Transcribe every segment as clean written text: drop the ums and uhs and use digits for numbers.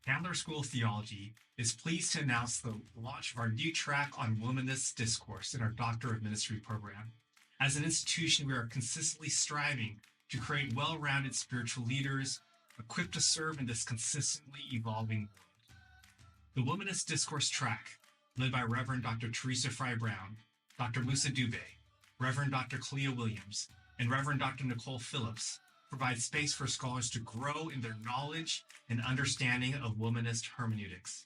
Candler School of Theology is pleased to announce the launch of our new track on Womanist Discourse in our Doctor of Ministry program. As an institution, we are consistently striving to create well-rounded spiritual leaders equipped to serve in this consistently evolving world. The Womanist Discourse track, led by Reverend Dr. Teresa Fry Brown, Dr. Musa Dube, Reverend Dr. Khalia Williams, and Reverend Dr. Nicole Phillips, provide space for scholars to grow in their knowledge and understanding of womanist hermeneutics.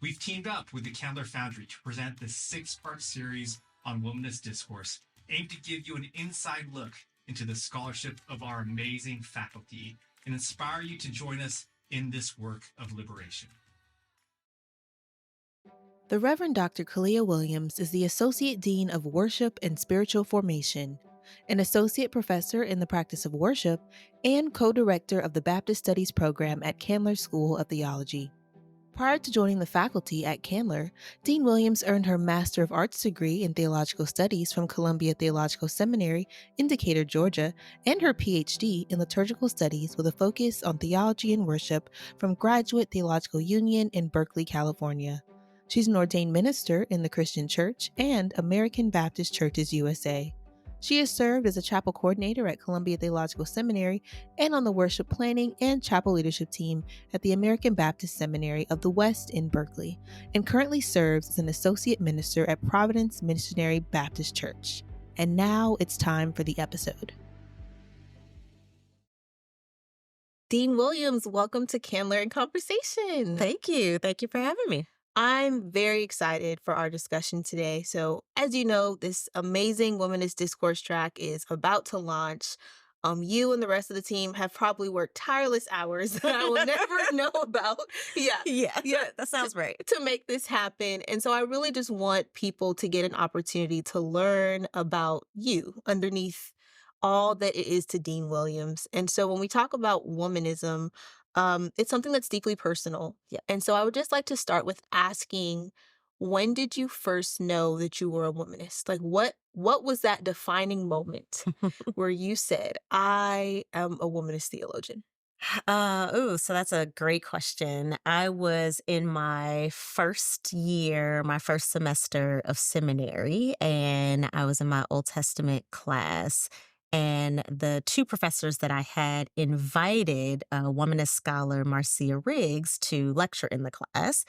We've teamed up with the Candler Foundry to present this 6-part series on womanist discourse, aimed to give you an inside look into the scholarship of our amazing faculty and inspire you to join us in this work of liberation. The Reverend Dr. Khalia Williams is the Associate Dean of Worship and Spiritual Formation, an Associate Professor in the Practice of Worship, and Co-Director of the Baptist Studies program at Candler School of Theology. Prior to joining the faculty at Candler, Dean Williams earned her Master of Arts degree in Theological Studies from Columbia Theological Seminary in Decatur, Georgia, and her PhD in Liturgical Studies with a focus on theology and worship from Graduate Theological Union in Berkeley, California. She's an ordained minister in the Christian Church and American Baptist Churches USA. She has served as a chapel coordinator at Columbia Theological Seminary and on the worship planning and chapel leadership team at the American Baptist Seminary of the West in Berkeley, and currently serves as an associate minister at Providence Missionary Baptist Church. And now it's time for the episode. Dean Williams, welcome to Candler in Conversation. Thank you. Thank you for having me. I'm very excited for our discussion today. So, as you know, this amazing Womanist Discourse track is about to launch. You and the rest of the team have probably worked tireless hours that I will never know about. Yeah, that sounds right. To make this happen. And so I really just want people to get an opportunity to learn about you underneath all that it is to Dean Williams. And so when we talk about womanism, it's something that's deeply personal. Yeah. And so I would just like to start with asking, when did you first know that you were a womanist? Like, what was that defining moment where you said, I am a womanist theologian? So that's a great question. I was in my first year, my first semester of seminary, and I was in my Old Testament class. And the two professors that I had invited womanist scholar Marcia Riggs to lecture in the class.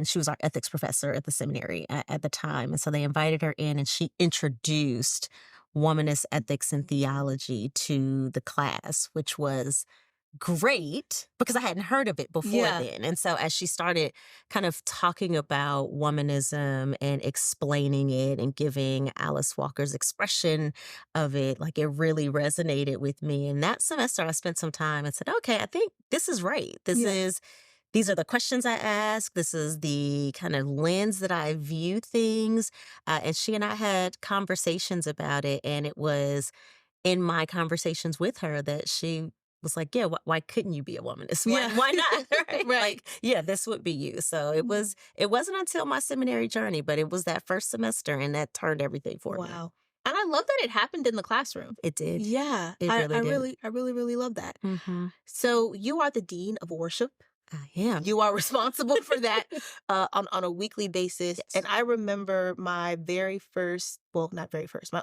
She was our ethics professor at the seminary at the time. And so they invited her in, and she introduced womanist ethics and theology to the class, which was great because I hadn't heard of it before then. And so as she started kind of talking about womanism and explaining it and giving Alice Walker's expression of it, like, it really resonated with me. And that semester I spent some time and said, okay, I think this is right. These are the questions I ask. This is the kind of lens that I view things. And she and I had conversations about it. And it was in my conversations with her that she was like, yeah, why couldn't you be a womanist? Why not? Right? Right. Like, this would be you. So it wasn't until my seminary journey, but it was that first semester, and that turned everything for me. Wow. And I love that it happened in the classroom. It did. Yeah. It really did. I really love that. Mm-hmm. So you are the Dean of Worship. I am. You are responsible for that on a weekly basis. Yes. And I remember my my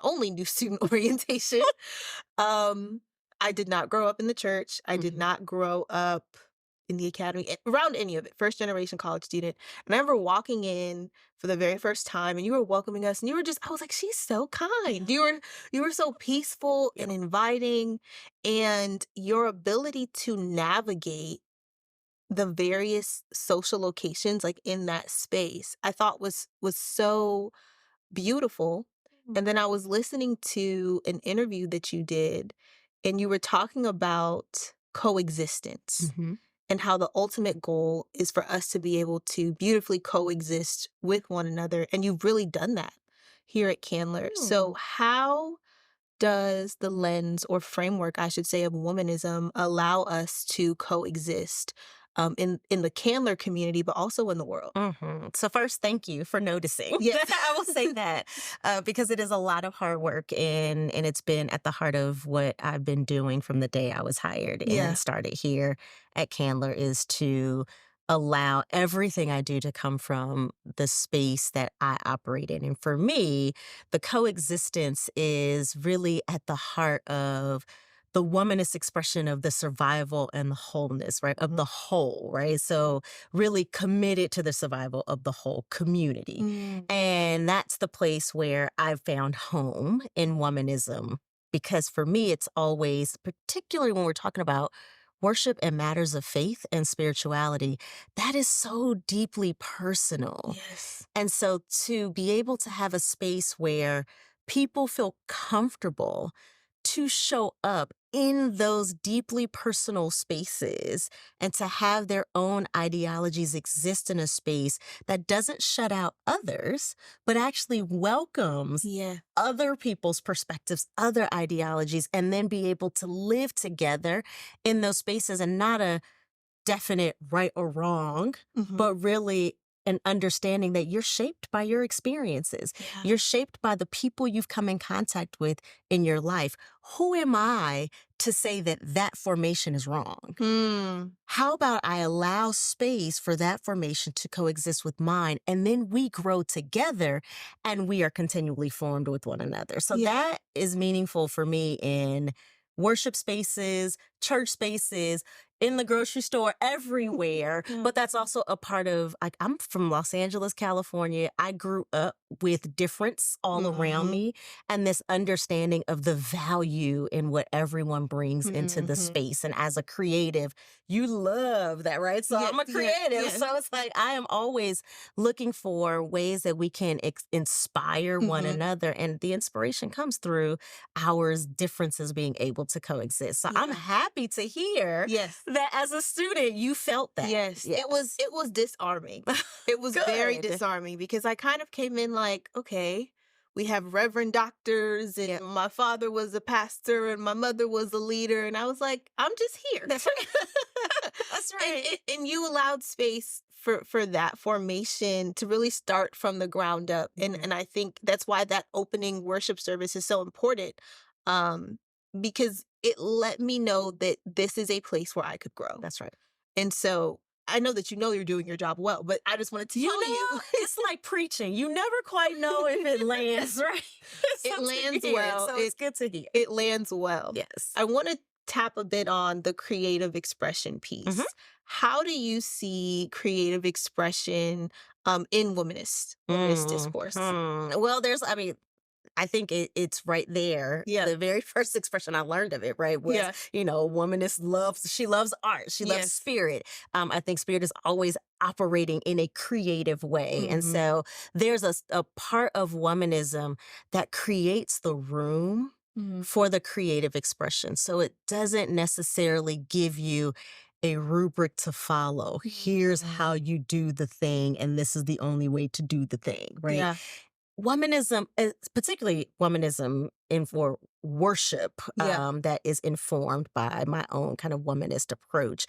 only new student orientation. I did not grow up in the church. I did not grow up in the academy, around any of it, first generation college student. And I remember walking in for the very first time, and you were welcoming us, and you were I was like, she's so kind. You were so peaceful and inviting, and your ability to navigate the various social locations, like, in that space, I thought was so beautiful. And then I was listening to an interview that you did, and you were talking about coexistence and how the ultimate goal is for us to be able to beautifully coexist with one another. And you've really done that here at Candler. So how does the lens or framework, I should say, of womanism allow us to coexist in the Candler community, but also in the world. So first, thank you for noticing. Yes. I will say that because it is a lot of hard work and it's been at the heart of what I've been doing from the day I was hired and started here at Candler is to allow everything I do to come from the space that I operate in. And for me, the coexistence is really at the heart of the womanist expression of the survival and the wholeness, right? Of the whole, right? So really committed to the survival of the whole community. And that's the place where I've found home in womanism. Because for me, it's always, particularly when we're talking about worship and matters of faith and spirituality, that is so deeply personal. Yes. And so to be able to have a space where people feel comfortable to show up in those deeply personal spaces and to have their own ideologies exist in a space that doesn't shut out others, but actually welcomes other people's perspectives, other ideologies, and then be able to live together in those spaces and not a definite right or wrong, but really an understanding that you're shaped by your experiences. You're shaped by the people you've come in contact with in your life. Who am I to say that that formation is wrong? How about I allow space for that formation to coexist with mine, and then we grow together and we are continually formed with one another. So that is meaningful for me in worship spaces, church spaces, in the grocery store, everywhere. But that's also a part of, like, I'm from Los Angeles, California. I grew up with difference all around me and this understanding of the value in what everyone brings into the space. And as a creative, you love that, right? So I'm a creative. So it's like I am always looking for ways that we can inspire one another. And the inspiration comes through our differences being able to coexist. So I'm happy to hear that as a student, you felt that. Yes. It was disarming. It was very disarming because I kind of came in like, okay, we have reverend doctors and my father was a pastor and my mother was a leader. And I was like, I'm just here. That's right. That's right. And you allowed space for that formation to really start from the ground up. And I think that's why that opening worship service is so important. Because it let me know that this is a place where I could grow. That's right. And so I know that you're doing your job well, but I just wanted to tell you. It's like preaching. You never quite know if it lands, right? It lands well. So it's good to hear. It lands well. Yes. I want to tap a bit on the creative expression piece. How do you see creative expression in womanist discourse? Well, I think it's right there. The very first expression I learned of it, right, was, a womanist she loves art. She loves spirit. I think spirit is always operating in a creative way. And so there's a part of womanism that creates the room for the creative expression. So it doesn't necessarily give you a rubric to follow. Here's how you do the thing, and this is the only way to do the thing, right? Womanism, particularly womanism for worship, that is informed by my own kind of womanist approach,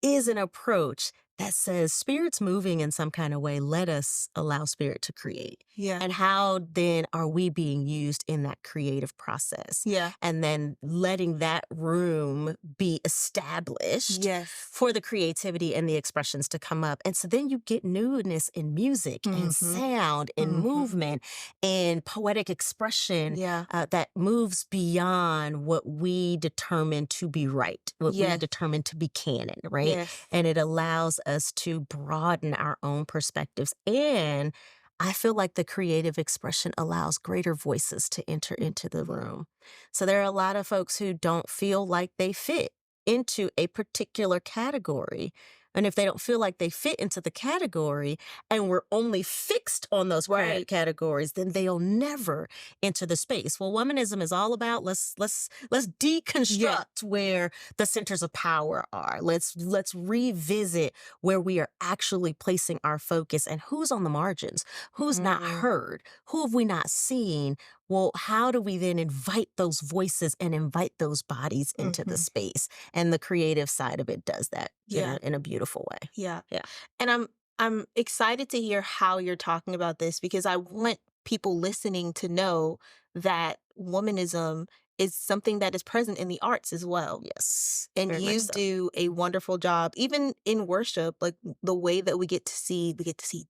is an approach that says spirit's moving in some kind of way. Let us allow spirit to create. And how then are we being used in that creative process? And then letting that room be established for the creativity and the expressions to come up. And so then you get newness in music and sound and movement and poetic expression that moves beyond what we determine to be right, what we determine to be canon, right? And it allows us to broaden our own perspectives. And I feel like the creative expression allows greater voices to enter into the room. So there are a lot of folks who don't feel like they fit into a particular category. And if they don't feel like they fit into the category and we're only fixed on those categories, then they'll never enter the space. Well, womanism is all about let's deconstruct where the centers of power are. Let's revisit where we are actually placing our focus and who's on the margins, who's not heard, who have we not seen, well, how do we then invite those voices and invite those bodies into the space? And the creative side of it does that in a beautiful way. Yeah. Yeah. And I'm excited to hear how you're talking about this, because I want people listening to know that womanism is something that is present in the arts as well. Yes. And very you much so. do a wonderful job, even in worship, like the way that we get to see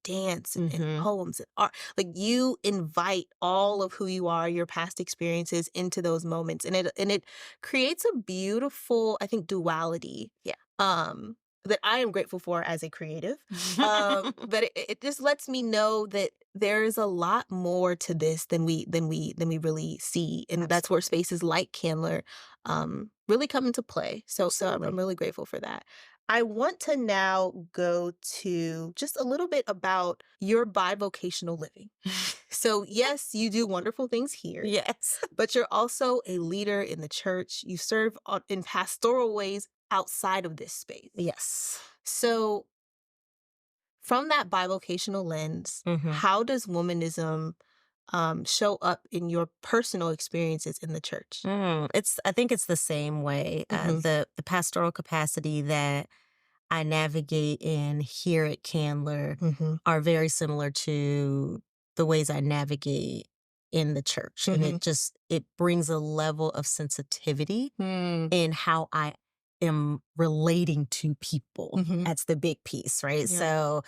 dance and poems and art. Like, you invite all of who you are, your past experiences, into those moments, and it creates a beautiful, I think, duality. Yeah. That I am grateful for as a creative. But it just lets me know that there is a lot more to this than we really see, and that's where spaces like Candler really come into play. So I'm really grateful for that. I want to now go to just a little bit about your bivocational living. So yes, you do wonderful things here. Yes. But you're also a leader in the church. You serve in pastoral ways outside of this space. Yes. So from that bivocational lens, how does womanism show up in your personal experiences in the church? I think it's the same way. The pastoral capacity that I navigate in here at Candler are very similar to the ways I navigate in the church. And it brings a level of sensitivity in how I am relating to people. That's the big piece, right? Yeah. So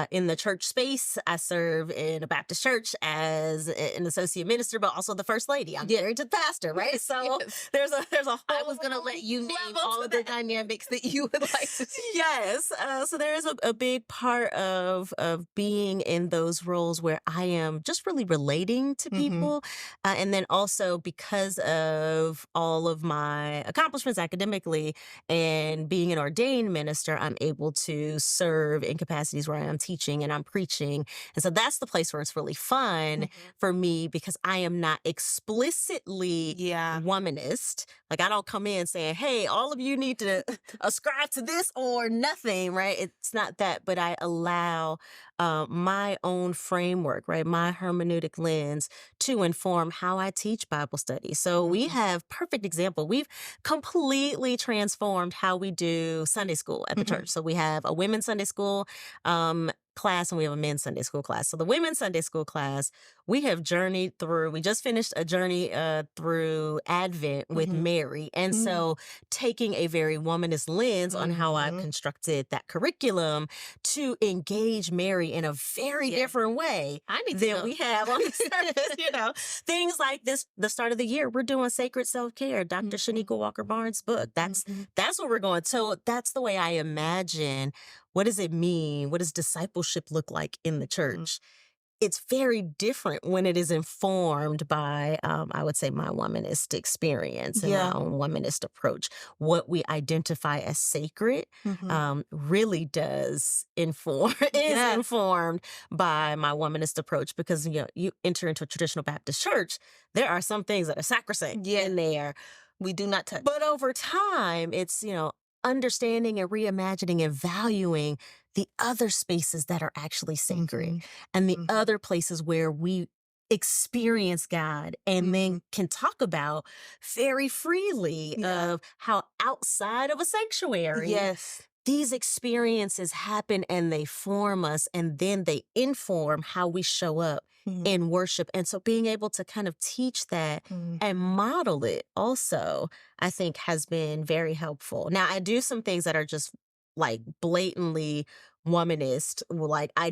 in the church space, I serve in a Baptist church as an associate minister, but also the first lady. I'm married to the pastor, right? So there's a whole I was going to let you name all of the dynamics that you would like to see. Yes. So there is a big part of being in those roles where I am just really relating to people. And then also, because of all of my accomplishments academically and being an ordained minister, I'm able to serve in capacities where I am teaching and I'm preaching. And so that's the place where it's really fun for me, because I am not explicitly womanist. Like, I don't come in saying, hey, all of you need to ascribe to this or nothing, right? It's not that, but I allow my own framework, right? My hermeneutic lens to inform how I teach Bible study. So we have perfect example. We've completely transformed how we do Sunday school at the church. So we have a women's Sunday school class and we have a men's Sunday school class. So the women's Sunday school class, we have journeyed through, we just finished a journey through Advent with Mary. And so taking a very womanist lens on how I've constructed that curriculum to engage Mary in a very different way than we have on the surface. Things like this, the start of the year, we're doing sacred self-care, Dr. Shanika Walker-Barnes' book. That's what we're going. So that's the way I imagine. What does it mean? What does discipleship look like in the church? It's very different when it is informed by, I would say, my womanist experience and my own womanist approach. What we identify as sacred really does is informed by my womanist approach, because you enter into a traditional Baptist church, there are some things that are sacrosanct in there. We do not touch. But over time, it's, understanding and reimagining and valuing the other spaces that are actually sacred and the other places where we experience God and then can talk about very freely of how outside of a sanctuary, these experiences happen and they form us, and then they inform how we show up in worship. And so being able to kind of teach that and model it also, I think, has been very helpful. Now, I do some things that are just like blatantly womanist. Like, I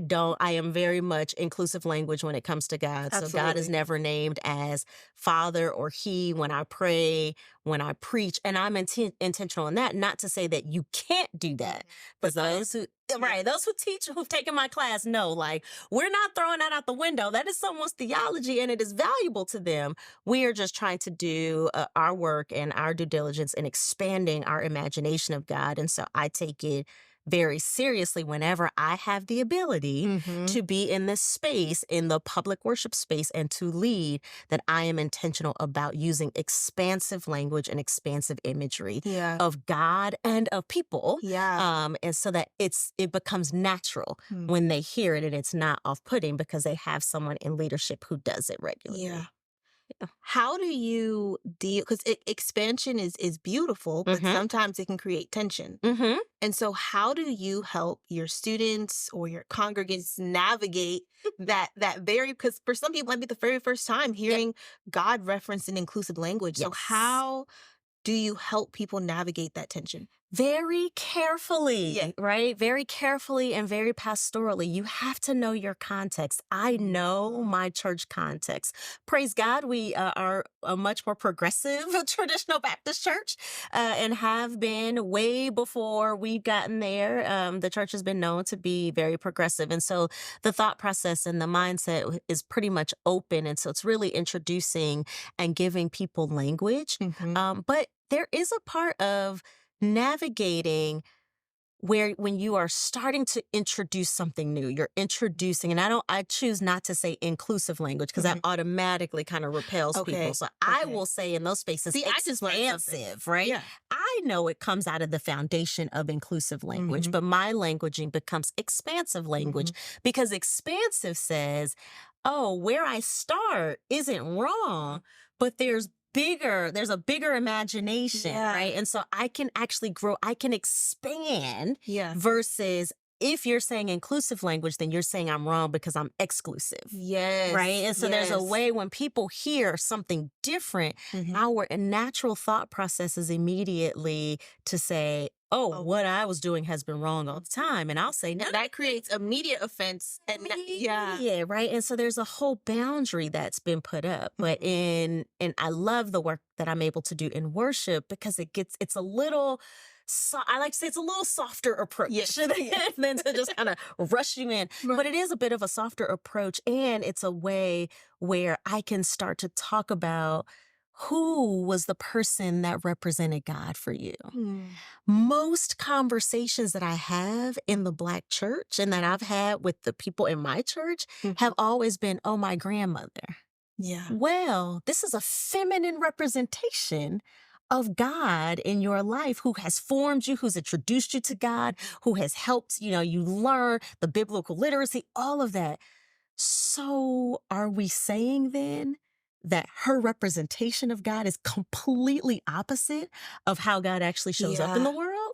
am very much inclusive language when it comes to God. Absolutely. So God is never named as father or he when I pray, when I preach, and I'm intentional in that. Not to say that you can't do that, but those who teach, who've taken my class know, like, we're not throwing that out the window. That is someone's theology and it is valuable to them. We are just trying to do our work and our due diligence in expanding our imagination of God. And so I take it very seriously whenever I have the ability to be in this space, in the public worship space, and to lead, that I am intentional about using expansive language and expansive imagery of God and of people. And so that it becomes natural when they hear it, and it's not off-putting because they have someone in leadership who does it regularly. How do you deal? Because expansion is beautiful, but Mm-hmm. sometimes it can create tension. Mm-hmm. And so, how do you help your students or your congregants navigate that very? Because for some people, it might be the very first time hearing God referenced in inclusive language. So, Yes. how do you help people navigate that tension? Very carefully, Yeah. right? Very carefully and very pastorally. You have to know your context. I know my church context. Praise God, we are a much more progressive traditional Baptist church and have been way before we've gotten there. The church has been known to be very progressive. And so the thought process and the mindset is pretty much open. And so it's really introducing and giving people language. But there is a part of navigating where when you are starting to introduce something new, you're introducing, and I choose not to say inclusive language because that automatically kind of repels people. So I will say in those spaces, See, I just learned something. expansive, right? Yeah. I know it comes out of the foundation of inclusive language, but my languaging becomes expansive language because expansive says, oh, where I start isn't wrong, but there's a bigger imagination, right? And so I can actually grow, I can expand versus if you're saying inclusive language, then you're saying I'm wrong because I'm exclusive. Yes. Right. And so there's a way when people hear something different, our natural thought process is immediately to say, oh, what I was doing has been wrong all the time. And I'll say, no. And that creates immediate offense. And Yeah, right. And so there's a whole boundary that's been put up. But and I love the work that I'm able to do in worship because it's a little, I like to say it's a little softer approach than to just kind of rush you in. Right. But it is a bit of a softer approach. And it's a way where I can start to talk about who was the person that represented God for you. Most conversations that I have in the Black church and that I've had with the people in my church have always been, oh, my grandmother. Yeah. Well, this is a feminine representation of God in your life who has formed you, who's introduced you to God, who has helped, you learn the biblical literacy, all of that. So are we saying then that her representation of God is completely opposite of how God actually shows up in the world?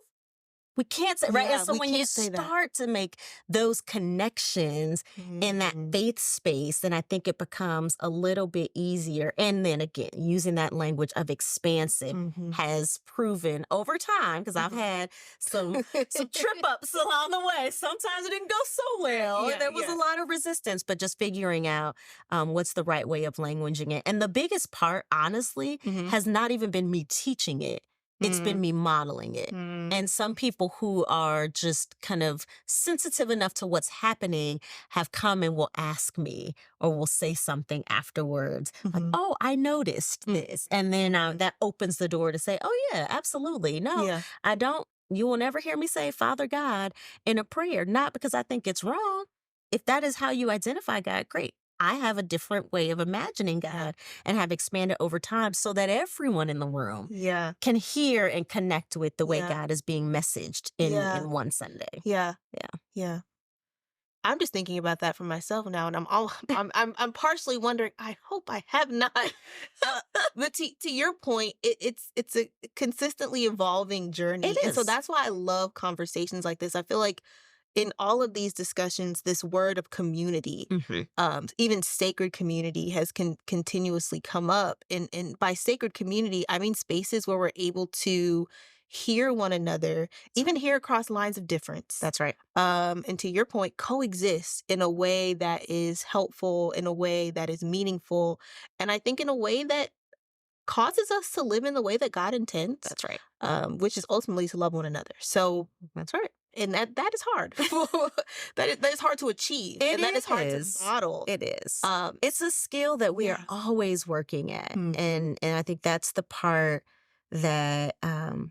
We can't say, right? And so when you start to make those connections in that faith space, then I think it becomes a little bit easier. And then again, using that language of expansive has proven over time, because I've had some trip ups along the way. Sometimes it didn't go so well. And there was a lot of resistance, but just figuring out what's the right way of languaging it. And the biggest part, honestly, has not even been me teaching it. It's been me modeling it. And some people who are just kind of sensitive enough to what's happening have come and will ask me or will say something afterwards. Like, oh, I noticed this. And then that opens the door to say, oh, yeah, absolutely. No, I don't. You will never hear me say Father God in a prayer, not because I think it's wrong. If that is how you identify God, great. I have a different way of imagining God and have expanded over time so that everyone in the room can hear and connect with the way God is being messaged in one Sunday. Yeah. I'm just thinking about that for myself now, and I'm partially wondering. I hope I have not. But to your point, it's a consistently evolving journey, and so that's why I love conversations like this. I feel like in all of these discussions, this word of community, even sacred community, has continuously come up. And by sacred community, I mean spaces where we're able to hear one another, even hear across lines of difference. That's right. And to your point, coexist in a way that is helpful, in a way that is meaningful, and I think in a way that causes us to live in the way that God intends. That's right. Which is ultimately to love one another. So that's right. And that is hard. that is hard to achieve. And that is hard to model. It is. It's a skill that we are always working at. And I think that's the part that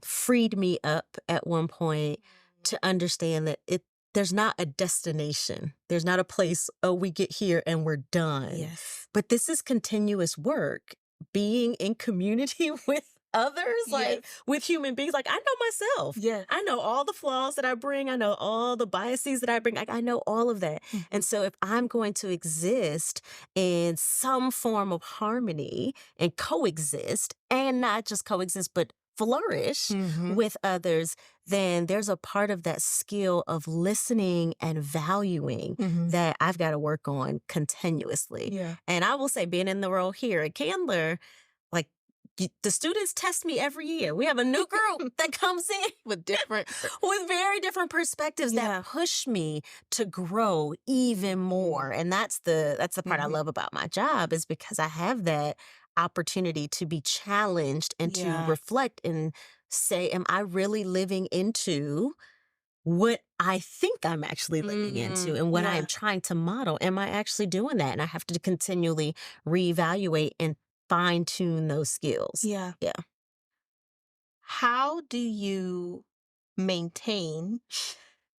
freed me up at one point to understand that there's not a destination. There's not a place, oh, we get here and we're done. Yes. But this is continuous work. Being in community with others, like Yes. with human beings. Like I know myself. Yeah. I know all the flaws that I bring. I know all the biases that I bring. Like I know all of that. And so if I'm going to exist in some form of harmony and coexist, and not just coexist, but flourish with others, then there's a part of that skill of listening and valuing that I've got to work on continuously. Yeah. And I will say, being in the role here at Candler, like the students test me every year. We have a new group that comes in With very different perspectives that push me to grow even more. And that's the part I love about my job, is because I have that opportunity to be challenged and to reflect and say, am I really living into what I think I'm actually living into and what I am trying to model? Am I actually doing that? And I have to continually reevaluate and fine tune those skills. Yeah. Yeah. How do you maintain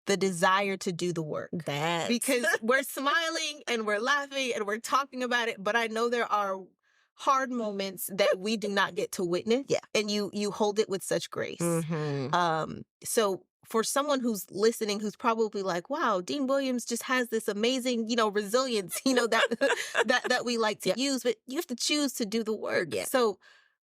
the desire to do the work? Because we're smiling and we're laughing and we're talking about it, but I know there are hard moments that we do not get to witness. Yeah. And you hold it with such grace. So for someone who's listening, who's probably like, wow, Dean Williams just has this amazing, resilience, that we like to use, but you have to choose to do the work. Yeah. So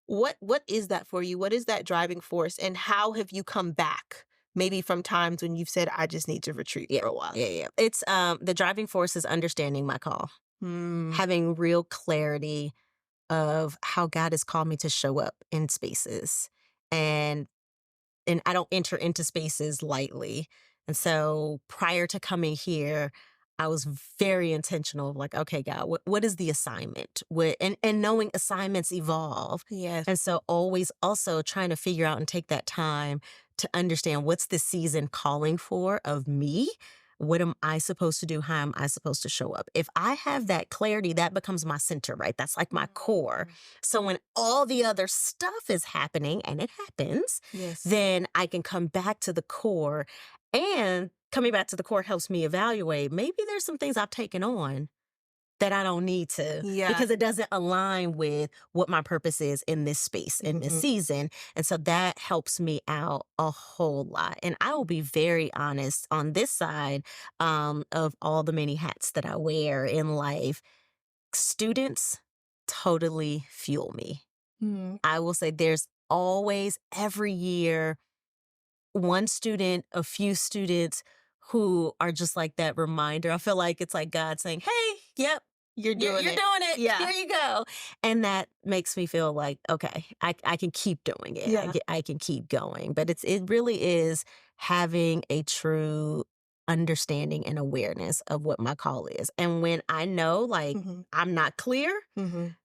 what is that for you? What is that driving force? And how have you come back? Maybe from times when you've said, I just need to retreat for a while. Yeah. It's the driving force is understanding my call, having real clarity of how God has called me to show up in spaces. And I don't enter into spaces lightly. And so prior to coming here, I was very intentional of like, okay, God, what is the assignment? And knowing assignments evolve. Yes. And so always also trying to figure out and take that time to understand what's the season calling for of me. What am I supposed to do? How am I supposed to show up? If I have that clarity, that becomes my center, right? That's like my core. So when all the other stuff is happening, and it happens, then I can come back to the core. And coming back to the core helps me evaluate, maybe there's some things I've taken on that I don't need to, because it doesn't align with what my purpose is in this space, in this season. And so that helps me out a whole lot. And I will be very honest on this side of all the many hats that I wear in life. Students totally fuel me. I will say there's always, every year, one student, a few students who are just like that reminder. I feel like it's like God saying, hey, yep, you're doing it. Yeah. Here you go. And that makes me feel like, okay, I can keep doing it. Yeah. I can keep going. But it really is having a true understanding and awareness of what my call is. And when I know, like, I'm not clear,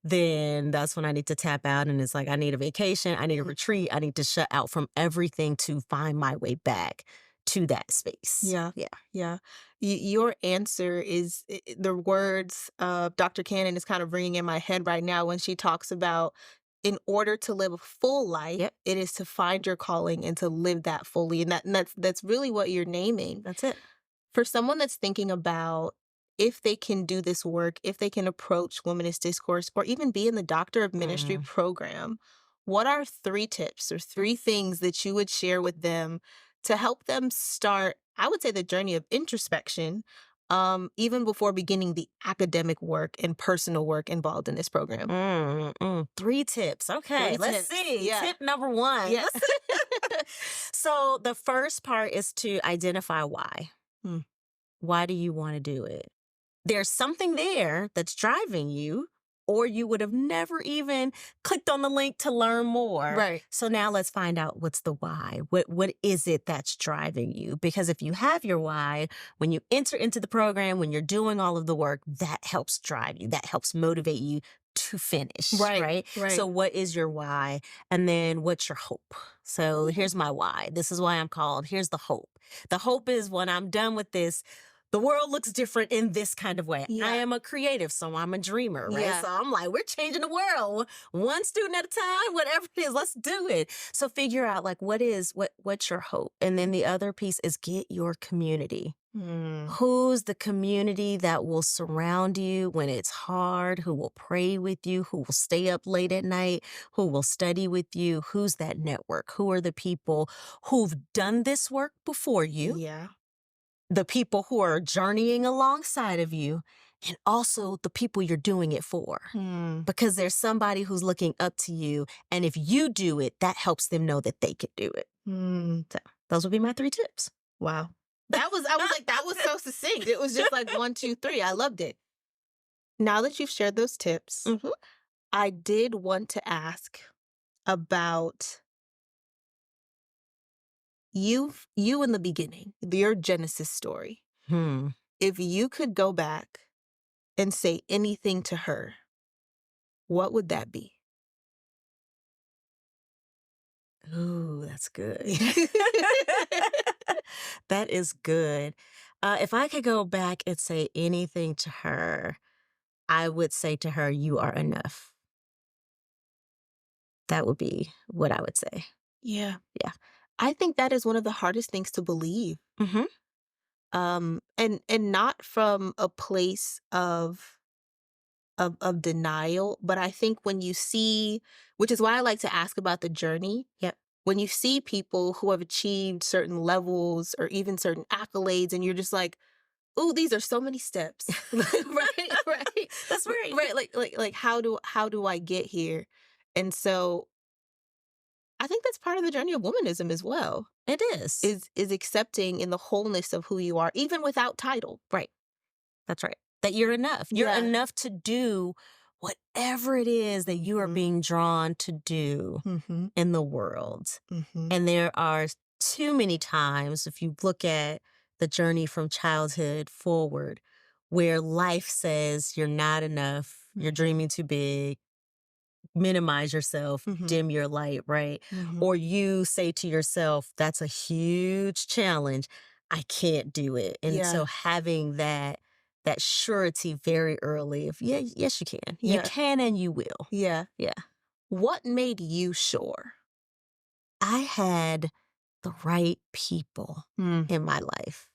then that's when I need to tap out. And it's like, I need a vacation. I need a retreat. I need to shut out from everything to find my way back to that space. Yeah. Your answer is the words Dr. Cannon is kind of ringing in my head right now when she talks about, in order to live a full life, it is to find your calling and to live that fully. And that's really what you're naming. That's it. For someone that's thinking about if they can do this work, if they can approach Womanist Discourse, or even be in the Doctor of Ministry program, what are 3 tips or 3 things that you would share with them to help them start, I would say, the journey of introspection, even before beginning the academic work and personal work involved in this program? 3 tips. Okay, let's see. Tip number 1. Yes. So the first part is to identify why. Why do you want to do it? There's something there that's driving you, or you would have never even clicked on the link to learn more. Right. So now let's find out what's the why. What is it that's driving you? Because if you have your why, when you enter into the program, when you're doing all of the work, that helps drive you. That helps motivate you to finish. Right. So what is your why? And then what's your hope? So here's my why. This is why I'm called. Here's the hope. The hope is when I'm done with this the world looks different in this kind of way. Yeah. I am a creative, so I'm a dreamer, right? Yeah. So I'm like, we're changing the world one student at a time, whatever it is, let's do it. So figure out like what's your hope? And then the other piece is get your community. Who's the community that will surround you when it's hard, who will pray with you, who will stay up late at night, who will study with you? Who's that network? Who are the people who've done this work before you? Yeah. The people who are journeying alongside of you, and also the people you're doing it for. Because there's somebody who's looking up to you, and if you do it, that helps them know that they can do it. So those would be my 3 tips. Wow. I was like, that was so succinct. It was just like 1, 2, 3. I loved it. Now that you've shared those tips, I did want to ask about you in the beginning, your Genesis story. If you could go back and say anything to her, what would that be? Ooh, that's good. That is good. If I could go back and say anything to her, I would say to her, you are enough. That would be what I would say. Yeah. Yeah. I think that is one of the hardest things to believe. And not from a place of denial, but I think when you see, which is why I like to ask about the journey. Yep. When you see people who have achieved certain levels or even certain accolades, and you're just like, "Oh, these are so many steps," right. That's right. Like how do I get here? And so, I think that's part of the journey of womanism as well. It is. Is accepting in the wholeness of who you are, even without title. Right. That's right. That you're enough. You're enough to do whatever it is that you are being drawn to do in the world. And there are too many times, if you look at the journey from childhood forward, where life says you're not enough, you're dreaming too big, minimize yourself, dim your light, right? Or you say to yourself, that's a huge challenge. I can't do it. And so having that surety very early of, yes, you can. You can and you will. Yeah. What made you sure? I had the right people in my life.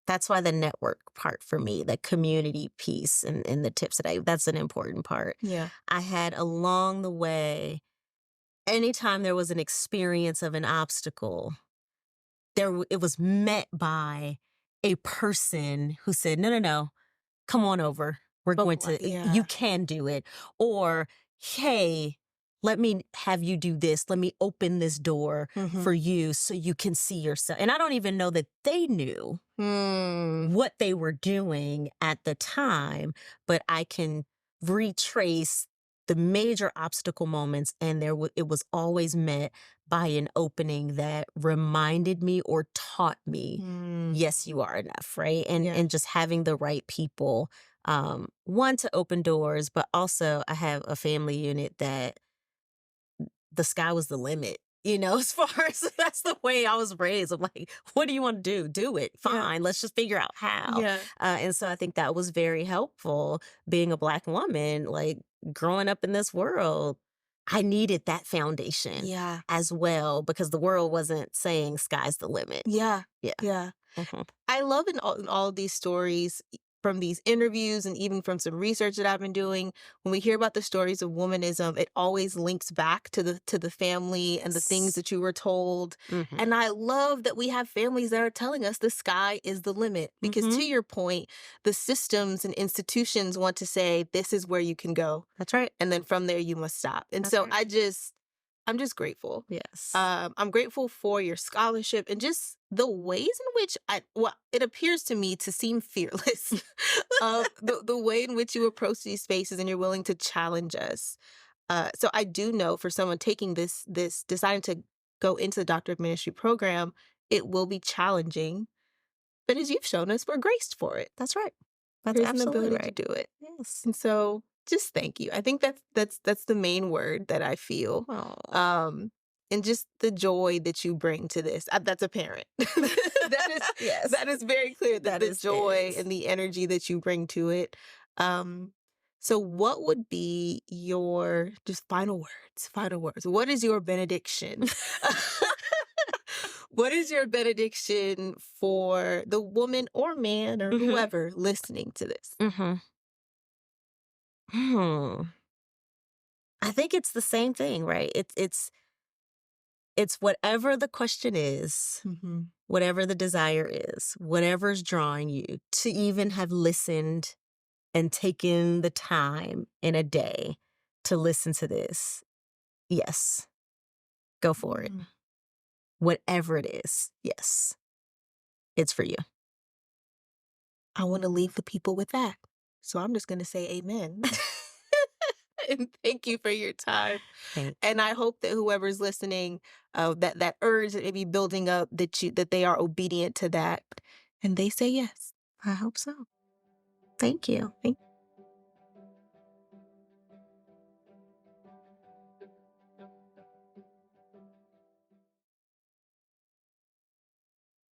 That's why the network part for me, the community piece and the tips that's an important part. Yeah. I had along the way, anytime there was an experience of an obstacle, it was met by a person who said, no, come on over. We're going to, you can do it. Or, hey, let me have you do this. Let me open this door for you so you can see yourself. And I don't even know that they knew what they were doing at the time, but I can retrace the major obstacle moments, and it was always met by an opening that reminded me or taught me, yes, you are enough, right? And just having the right people, one, to open doors, but also I have a family unit that the sky was the limit. As far as that's the way I was raised. I'm like, what do you want to do? Do it. Fine. Let's just figure out how. And so I think that was very helpful being a Black woman, like growing up in this world. I needed that foundation as well, because the world wasn't saying sky's the limit. Yeah. I love in all of these stories, from these interviews and even from some research that I've been doing, when we hear about the stories of womanism, it always links back to the family and the things that you were told. And I love that we have families that are telling us the sky is the limit. Because to your point, the systems and institutions want to say, this is where you can go. That's right. And then from there, you must stop. And That's so right. I'm just grateful. Yes. I'm grateful for your scholarship and just the ways in which it appears to me to seem fearless. The way in which you approach these spaces and you're willing to challenge us. So I do know for someone taking this deciding to go into the Doctor of Ministry program, it will be challenging. But as you've shown us, we're graced for it. That's right. That's There's an absolutely ability right. to do it. Yes. And so just thank you. I think that's the main word that I feel. and just the joy that you bring to this. That's apparent. Yes. That is very clear, that the joy is. and the energy that you bring to it. So what would be your just final words? Final words. What is your benediction? What is your benediction for the woman or man or whoever listening to this? I think it's the same thing, right? It's whatever the question is, whatever the desire is, whatever's drawing you to even have listened and taken the time in a day to listen to this. Yes, go for it. Whatever it is, yes, it's for you. I want to leave the people with that. So I'm just going to say amen. And thank you for your time. Thanks. And I hope that whoever's listening, that urge that may be building up, that they are obedient to that and they say yes. I hope so. Thank you.